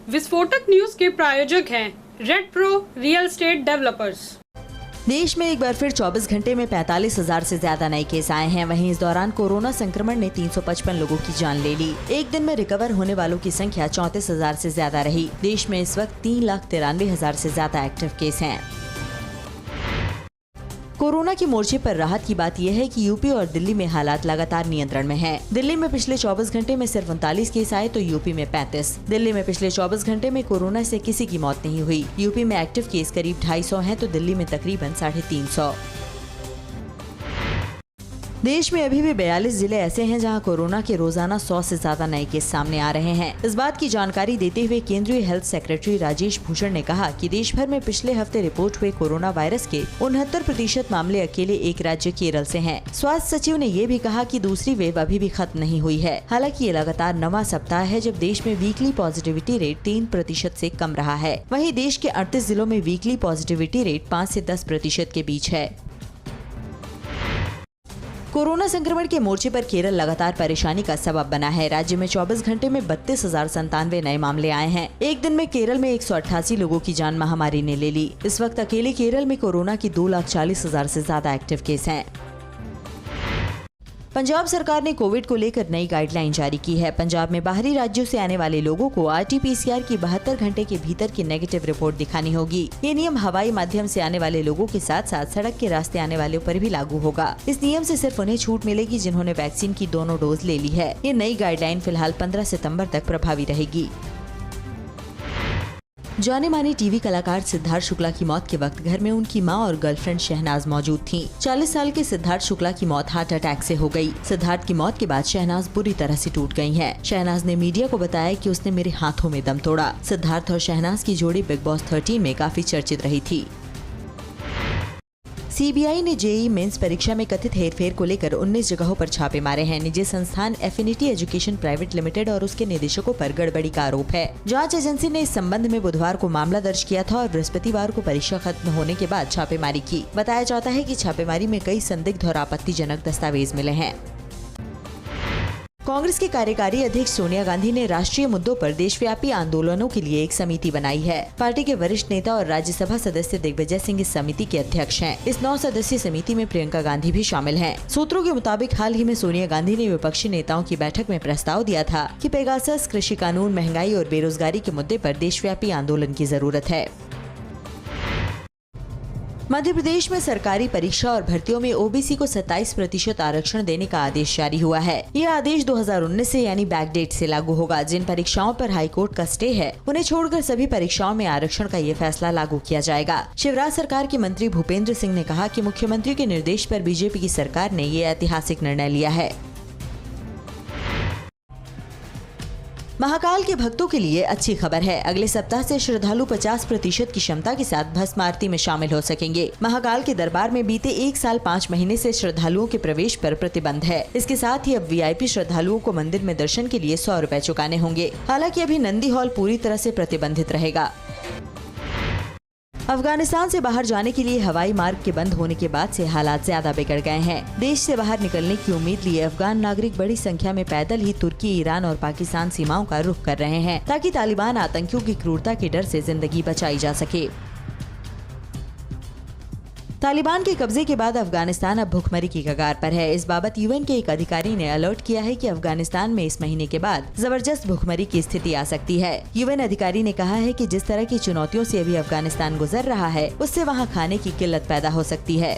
विस्फोटक न्यूज के प्रायोजक हैं red pro real estate developers. देश में एक बार फिर 24 घंटे में 45,000 से ज्यादा नए केस आए हैं। वहीं इस दौरान कोरोना संक्रमण ने 355 लोगों की जान ले ली। एक दिन में रिकवर होने वालों की संख्या 34,000 से ज्यादा रही। देश में इस वक्त 3,93,000 से ज्यादा एक्टिव केस हैं। कोरोना के मोर्चे पर राहत की बात यह है कि यूपी और दिल्ली में हालात लगातार नियंत्रण में हैं। दिल्ली में पिछले 24 घंटे में सिर्फ 39 केस आए तो यूपी में 35। दिल्ली में पिछले 24 घंटे में कोरोना से किसी की मौत नहीं हुई। यूपी में एक्टिव केस करीब 250 हैं तो दिल्ली में तकरीबन 350। देश में अभी भी 42 जिले ऐसे हैं जहां कोरोना के रोजाना 100 से ज्यादा नए केस सामने आ रहे हैं। इस बात की जानकारी देते हुए केंद्रीय हेल्थ सेक्रेटरी राजेश भूषण ने कहा कि देश भर में पिछले हफ्ते रिपोर्ट हुए कोरोना वायरस के 69% मामले अकेले एक राज्य केरल से हैं। स्वास्थ्य सचिव ने ये भी कहा कि दूसरी वेव अभी भी खत्म नहीं हुई है। हालांकि ये लगातार 9वां सप्ताह है जब देश में वीकली पॉजिटिविटी रेट 3% से कम रहा है। वहीं देश के 38 जिलों में वीकली पॉजिटिविटी रेट 5 से 10% के बीच है। कोरोना संक्रमण के मोर्चे पर केरल लगातार परेशानी का सबब बना है। राज्य में 24 घंटे में 32,097 नए मामले आए हैं। एक दिन में केरल में 188 लोगों की जान महामारी ने ले ली। इस वक्त अकेले केरल में कोरोना की 2,40,000 से ज्यादा एक्टिव केस हैं। पंजाब सरकार ने कोविड को लेकर नई गाइडलाइन जारी की है। पंजाब में बाहरी राज्यों से आने वाले लोगों को RT-PCR की 72 घंटे के भीतर की नेगेटिव रिपोर्ट दिखानी होगी। ये नियम हवाई माध्यम से आने वाले लोगों के साथ साथ सड़क के रास्ते आने वालों पर भी लागू होगा। इस नियम से सिर्फ उन्हें छूट मिलेगी जिन्होंने वैक्सीन की दोनों डोज ले ली है। ये नई गाइडलाइन फिलहाल 15 सितम्बर तक प्रभावी रहेगी। जाने माने टीवी कलाकार सिद्धार्थ शुक्ला की मौत के वक्त घर में उनकी मां और गर्लफ्रेंड शहनाज मौजूद थीं। 40 साल के सिद्धार्थ शुक्ला की मौत हार्ट अटैक से हो गई। सिद्धार्थ की मौत के बाद शहनाज बुरी तरह से टूट गई हैं। शहनाज ने मीडिया को बताया कि उसने मेरे हाथों में दम तोड़ा। सिद्धार्थ और शहनाज की जोड़ी बिग बॉस 13 में काफी चर्चित रही थी। CBI ने JEE मेंस परीक्षा में कथित हेरफेर को लेकर 19 जगहों पर छापे मारे हैं। निजी संस्थान एफिनिटी एजुकेशन प्राइवेट लिमिटेड और उसके निदेशकों पर गड़बड़ी का आरोप है। जांच एजेंसी ने इस संबंध में बुधवार को मामला दर्ज किया था और बृहस्पतिवार को परीक्षा खत्म होने के बाद छापेमारी की। बताया जाता है कि छापेमारी में कई संदिग्ध और आपत्तिजनक दस्तावेज मिले हैं। कांग्रेस की कार्यकारी अध्यक्ष सोनिया गांधी ने राष्ट्रीय मुद्दों पर देशव्यापी आंदोलनों के लिए एक समिति बनाई है। पार्टी के वरिष्ठ नेता और राज्यसभा सदस्य दिग्विजय सिंह इस समिति के अध्यक्ष हैं। इस 9 सदस्यीय समिति में प्रियंका गांधी भी शामिल हैं। सूत्रों के मुताबिक हाल ही में सोनिया गांधी ने विपक्षी नेताओं की बैठक में प्रस्ताव दिया था कि पेगासस, कृषि कानून, महंगाई और बेरोजगारी के मुद्दे पर देशव्यापी आंदोलन की जरूरत है। मध्य प्रदेश में सरकारी परीक्षा और भर्तियों में OBC को 27% आरक्षण देने का आदेश जारी हुआ है। यह आदेश 2019 से यानी बैकडेट से लागू होगा। जिन परीक्षाओं पर हाईकोर्ट का स्टे है उन्हें छोड़कर सभी परीक्षाओं में आरक्षण का ये फैसला लागू किया जाएगा। शिवराज सरकार के मंत्री भूपेंद्र सिंह ने कहा कि मुख्यमंत्री के निर्देश पर बीजेपी की सरकार ने ये ऐतिहासिक निर्णय लिया है। महाकाल के भक्तों के लिए अच्छी खबर है। अगले सप्ताह से श्रद्धालु 50% की क्षमता के साथ भस्म आरती में शामिल हो सकेंगे। महाकाल के दरबार में बीते 1 साल 5 महीने से श्रद्धालुओं के प्रवेश पर प्रतिबंध है। इसके साथ ही अब VIP श्रद्धालुओं को मंदिर में दर्शन के लिए 100 रुपए चुकाने होंगे। हालांकि अभी नंदी हॉल पूरी तरह से प्रतिबंधित रहेगा। अफगानिस्तान से बाहर जाने के लिए हवाई मार्ग के बंद होने के बाद से हालात ज्यादा बिगड़ गए हैं। देश से बाहर निकलने की उम्मीद लिए अफगान नागरिक बड़ी संख्या में पैदल ही तुर्की, ईरान और पाकिस्तान सीमाओं का रुख कर रहे हैं ताकि तालिबान आतंकियों की क्रूरता के डर से जिंदगी बचाई जा सके। तालिबान के कब्जे के बाद अफगानिस्तान अब भुखमरी की कगार पर है। इस बाबत UN के एक अधिकारी ने अलर्ट किया है कि अफगानिस्तान में इस महीने के बाद जबरदस्त भुखमरी की स्थिति आ सकती है। UN अधिकारी ने कहा है कि जिस तरह की चुनौतियों से अभी अफगानिस्तान गुजर रहा है उससे वहां खाने की किल्लत पैदा हो सकती है।